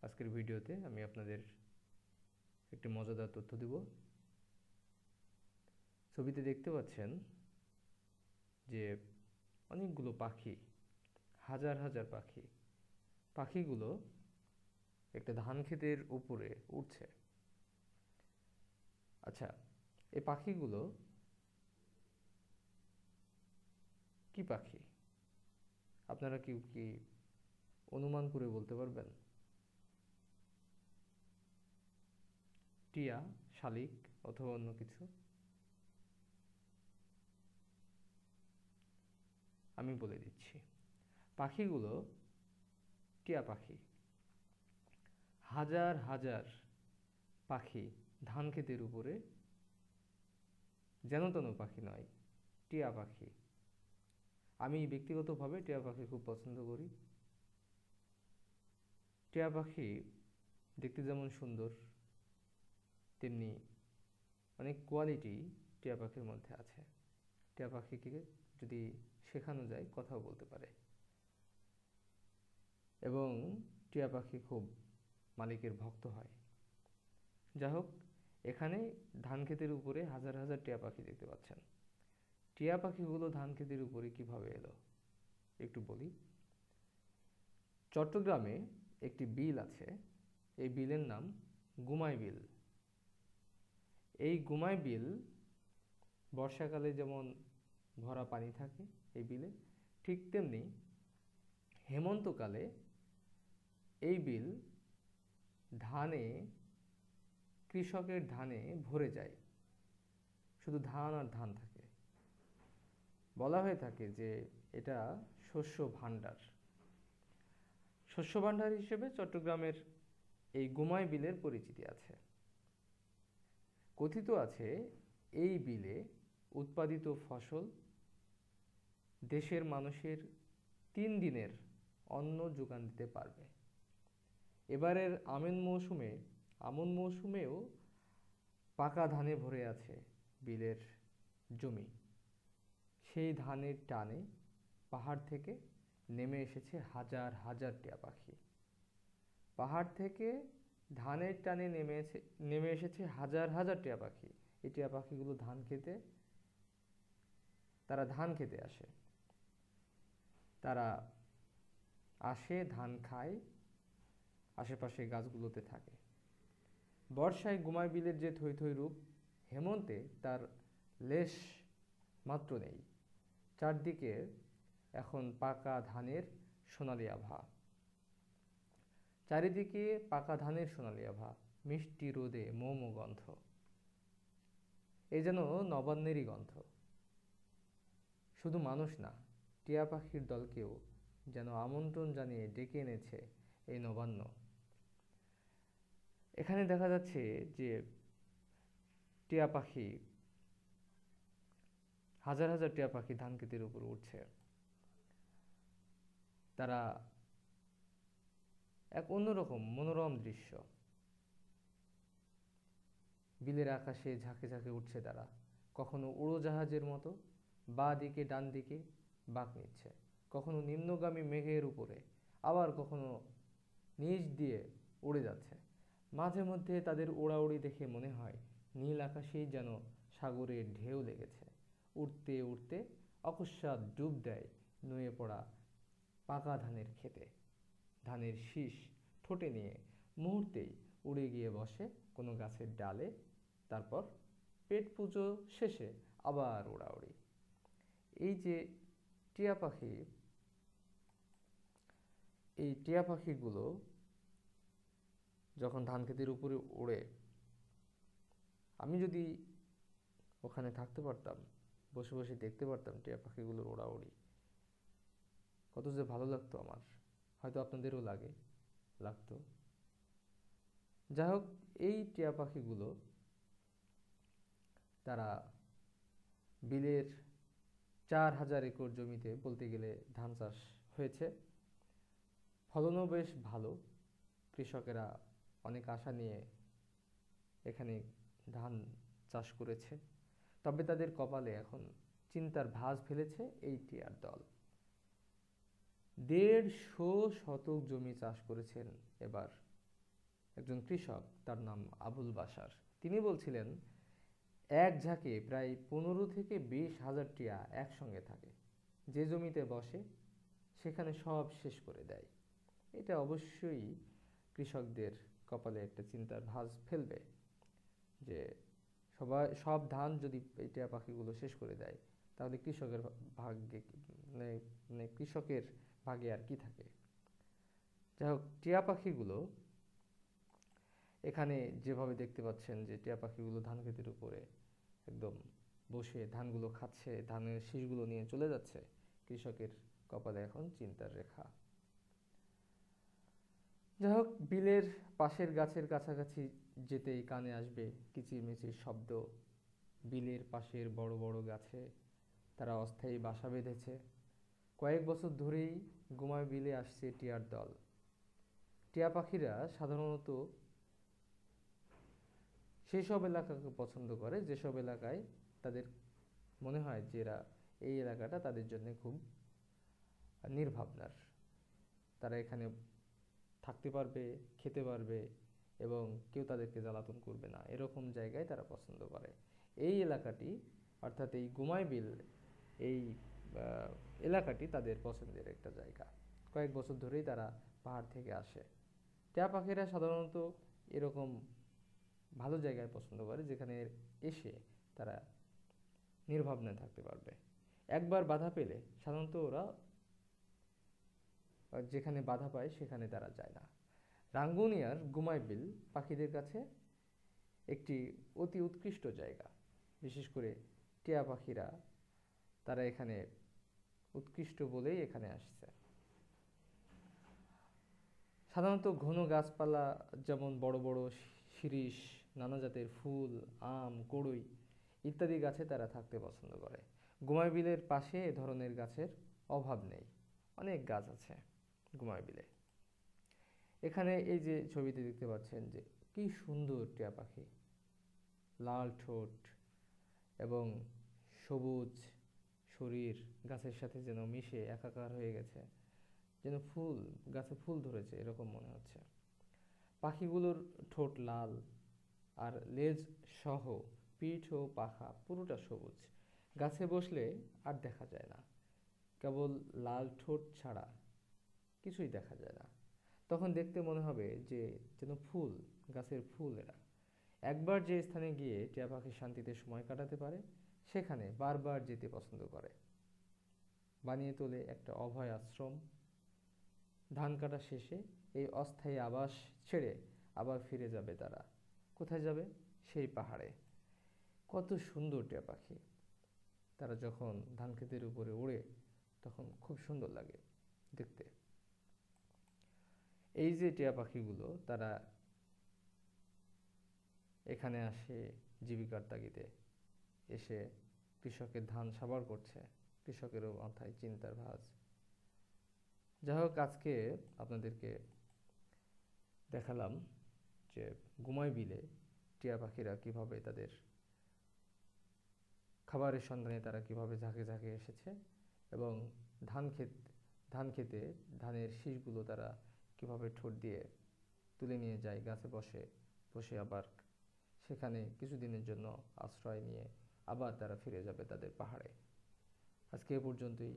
আজকের ভিডিওতে আমি আপনাদের একটি মজাদার তথ্য দিব। ছবিতে দেখতে পাচ্ছেন যে অনেকগুলো পাখি, হাজার হাজার পাখি, পাখিগুলো একটা ধান ক্ষেতের উপরে উঠছে। আচ্ছা, এই পাখিগুলো কি পাখি? আপনারা কি অনুমান করে বলতে পারবেন? টিয়া, শালিক অথবা অন্য কিছু? আমি বলে দিচ্ছি, পাখিগুলো টিয়া পাখি। হাজার হাজার পাখি ধান ক্ষেতের উপরে, যেন তেন পাখি নয়, টিয়া পাখি। আমি ব্যক্তিগতভাবে টিয়া পাখি খুব পছন্দ করি। টিয়া পাখি দেখতে যেমন সুন্দর, তেমনি অনেক কোয়ালিটি টিয়া পাখির মধ্যে আছে। টিয়া পাখিকে যদি শেখানো যায় কথাও বলতে পারে, এবং টিয়া পাখি খুব মালিকের ভক্ত হয়। যাই হোক, এখানে ধান ক্ষেতের উপরে হাজার হাজার টিয়া পাখি দেখতে পাচ্ছেন। টিয়া পাখিগুলো ধান ক্ষেতের উপরে কিভাবে এলো একটু বলি। চট্টগ্রামে একটি বিল আছে, এই বিলের নাম গুমাই বিল। এই গুমাই বিল বর্ষাকালে যেমন ভরা পানি থাকে এই বিলে, ঠিক তেমনি হেমন্তকালে এই বিল ধানে, কৃষকের ধানে ভরে যায়। শুধু ধান আর ধান থাকে। বলা হয়ে থাকে যে এটা শস্য ভাণ্ডার। শস্য ভাণ্ডার হিসেবে চট্টগ্রামের এই গুমাই বিলের পরিচিতি আছে। কথিত আছে এই বিলে উৎপাদিত ফসল দেশের মানুষের 3 দিনের অন্ন যোগান দিতে পারবে। এবারের আমন মৌসুমেও পাকা ধানে ভরে আছে বিলের জমি। সেই ধানের টানে পাহাড় থেকে নেমে এসেছে হাজার হাজার টিয়া পাখি। পাহাড় থেকে ধানের টানে নেমে এসেছে হাজার হাজার টিয়া পাখি। এই টিয়া পাখিগুলো তারা ধান খেতে আসে। তারা আসে, ধান খায়, আশেপাশে গাছগুলোতে থাকে। বর্ষায় গুমাই বিলের যে থই থই রূপ, হেমন্তে তার লেশ মাত্র নেই। চারদিকে এখন পাকা ধানের সোনালি আভা। চারিদিকে পাকা ধানের সোনালি আভা, মিষ্টি রোদে মোমো গন্ধ। এ যেন নবান্নেরই গন্ধ। শুধু মানুষ না, টিয়া পাখির দলকেও যেন আমন্ত্রণ জানিয়ে ডেকে এনেছে এই নবান্ন। এখানে দেখা যাচ্ছে যে টিয়া পাখি, হাজার হাজার টিয়া পাখি ধান ক্ষেতের উপর উঠছে। তারা এক অন্যরকম মনোরম দৃশ্য। বিলের আকাশে ঝাঁকে ঝাঁকে উঠছে তারা, কখনো উড়োজাহাজের মতো বাঁ দিকে ডান দিকে বাঁক নিচ্ছে, কখনো নিম্নগামী মেঘের উপরে, আবার কখনো নিচ দিয়ে উড়ে যাচ্ছে। মাঝে মধ্যে তাদের ওড়াউড়ি দেখে মনে হয় নীল আকাশেই যেন সাগরের ঢেউ লেগেছে। উড়তে উড়তে অকস্মাৎ ডুব দেয় নুয়ে পড়া পাকা ধানের ক্ষেতে। ধানের শীষ ঠোঁটে নিয়ে মুহূর্তেই উড়ে গিয়ে বসে কোনো গাছের ডালে। তারপর পেট পুজো শেষে আবার ওড়াউড়ি। এই যে টিয়া পাখি, এই টিয়া পাখিগুলো যখন ধান ক্ষেতের উপরে ওড়ে, আমি যদি ওখানে থাকতে পারতাম, বসে বসে দেখতে পারতাম টিয়া পাখিগুলোর ওড়াউড়ি, কত যে ভালো লাগতো আমার। হয়তো আপনাদেরও লাগতো। যাই হোক, এই টিয়া পাখিগুলো তারা বিলের 4000 একর জমিতে বলতে গেলে ধান চাষ হয়েছে। ফলনও বেশ ভালো। কৃষকেরা অনেক আশা নিয়ে এখানে ধান চাষ করেছে। তবে তাদের কপালে এখন চিন্তার ভাঁজ ফেলেছে এই টিয়ার দল। 150 শতক জমি চাষ করেছেন এবার একজন কৃষক, তার নাম আবুল বাশার। তিনি বলছিলেন এক ঝাঁকে প্রায় 15 থেকে 20 হাজার টিয়া একসঙ্গে থাকে, যে জমিতে বসে সেখানে সব শেষ করে দেয়। এটা অবশ্যই কৃষকদের কপালে একটা চিন্তার ভাঁজ ফেলবে যে সব ধান যদি এই টিয়া পাখিগুলো শেষ করে দেয়, তাহলে কৃষকের ভাগ্যে কৃষকের ভাগে আর কি থাকে। যাই হোক, টিয়া পাখিগুলো এখানে যেভাবে দেখতে পাচ্ছেন যে টিয়া পাখিগুলো ধান ক্ষেতের উপরে একদম বসে ধানগুলো খাচ্ছে, ধানের শীষগুলো নিয়ে চলে যাচ্ছে, কৃষকের কপালে এখন চিন্তার রেখা। যাই হোক, বিলের পাশের গাছের কাছাকাছি যেতেই কানে আসবে কিচিরমিচির শব্দ। বিলের পাশের বড় বড় গাছে তারা অস্থায়ী বাসা বেঁধেছে। কয়েক বছর ধরেই গুমায় বিলে আসছে টিয়ার দল। টিয়া পাখিরা সাধারণত সেই সব এলাকাকে পছন্দ করে যেসব এলাকায় তাদের মনে হয় যে এই এলাকাটা তাদের জন্য খুব নির্ভাবনার। তারা এখানে থাকতে পারবে, খেতে পারবে এবং কেউ তাদেরকে জ্বালাতন করবে না, এরকম জায়গায় তারা পছন্দ করে। এই এলাকাটি, অর্থাৎ এই গুমাই বিল, এই এলাকাটি তাদের পছন্দের একটা জায়গা। কয়েক বছর ধরেই তারা পাহাড় থেকে আসে। টিয়া পাখিরা সাধারণত এরকম ভালো জায়গায় পছন্দ করে যেখানে এসে তারা নির্ভাবনায় থাকতে পারবে। একবার বাধা পেলে সাধারণত ওরা যেখানে বাধা পায় সেখানে তারা যায় না। রাঙ্গুনিয়ার গুমাই বিল পাখিদের কাছে একটি অতি উৎকৃষ্ট জায়গা। বিশেষ করে টিয়া পাখিরা তারা এখানে উৎকৃষ্ট বলেই এখানে আসছে। সাধারণত ঘন গাছপালা, যেমন বড় বড় শিরীষ, নানা জাতের ফুল, আম, কড়ই ইত্যাদি গাছে তারা থাকতে পছন্দ করে। গুমাই বিলের পাশে এ ধরনের গাছের অভাব নেই, অনেক গাছ আছে গুমাই বিলে। এখানে এই যে ছবিতে দেখতে পাচ্ছেন যে কি সুন্দর টিয়া পাখি, লাল ঠোঁট এবং সবুজ শরীর গাছের সাথে যেন মিশে একাকার হয়ে গেছে, যেন গাছে ফুল ধরেছে এরকম মনে হচ্ছে। পাখিগুলোর ঠোঁট লাল আর লেজ সহ পিঠ ও পাখা পুরোটা সবুজ। গাছে বসলে আর দেখা যায় না, কেবল লাল ঠোঁট ছাড়া কিছুই দেখা যায় না। তখন দেখতে মনে হবে যে যেন ফুল, গাছের ফুল এরা। একবার যে স্থানে গিয়ে টিয়া পাখি শান্তিতে সময় কাটাতে পারে সেখানে বারবার যেতে পছন্দ করে। বানিয়ে তোলে একটা অভয় আশ্রম। ধান কাটা শেষে এই অস্থায়ী আবাস ছেড়ে আবার ফিরে যাবে তারা। কোথায় যাবে? সেই পাহাড়ে। কত সুন্দর টিয়া পাখি! তারা যখন ধান ক্ষেতের উপরে ওড়ে তখন খুব সুন্দর লাগে দেখতে। এই যে টিয়া পাখিগুলো তারা এখানে আসে জীবিকার তাগিদে, এসে কৃষকের ধান সাবাড় করছে, কৃষকেরও মাথায় চিন্তার ভাঁজ। যাই হোক, আজকে আপনাদেরকে দেখালাম যে গুমাই বিলে টিয়া পাখিরা কিভাবে তাদের খাবারের সন্ধানে তারা কিভাবে ঝাঁকে ঝাঁকে এসেছে এবং ধান খেতে ধানের শীষগুলো তারা কিভাবে ঠোঁট দিয়ে তুলে নিয়ে যায়, গাছে বসে আবার সেখানে কিছুদিনের জন্য আশ্রয় নিয়ে আবার তারা ফিরে যাবে তাদের পাহাড়ে। আজকে এ পর্যন্তই।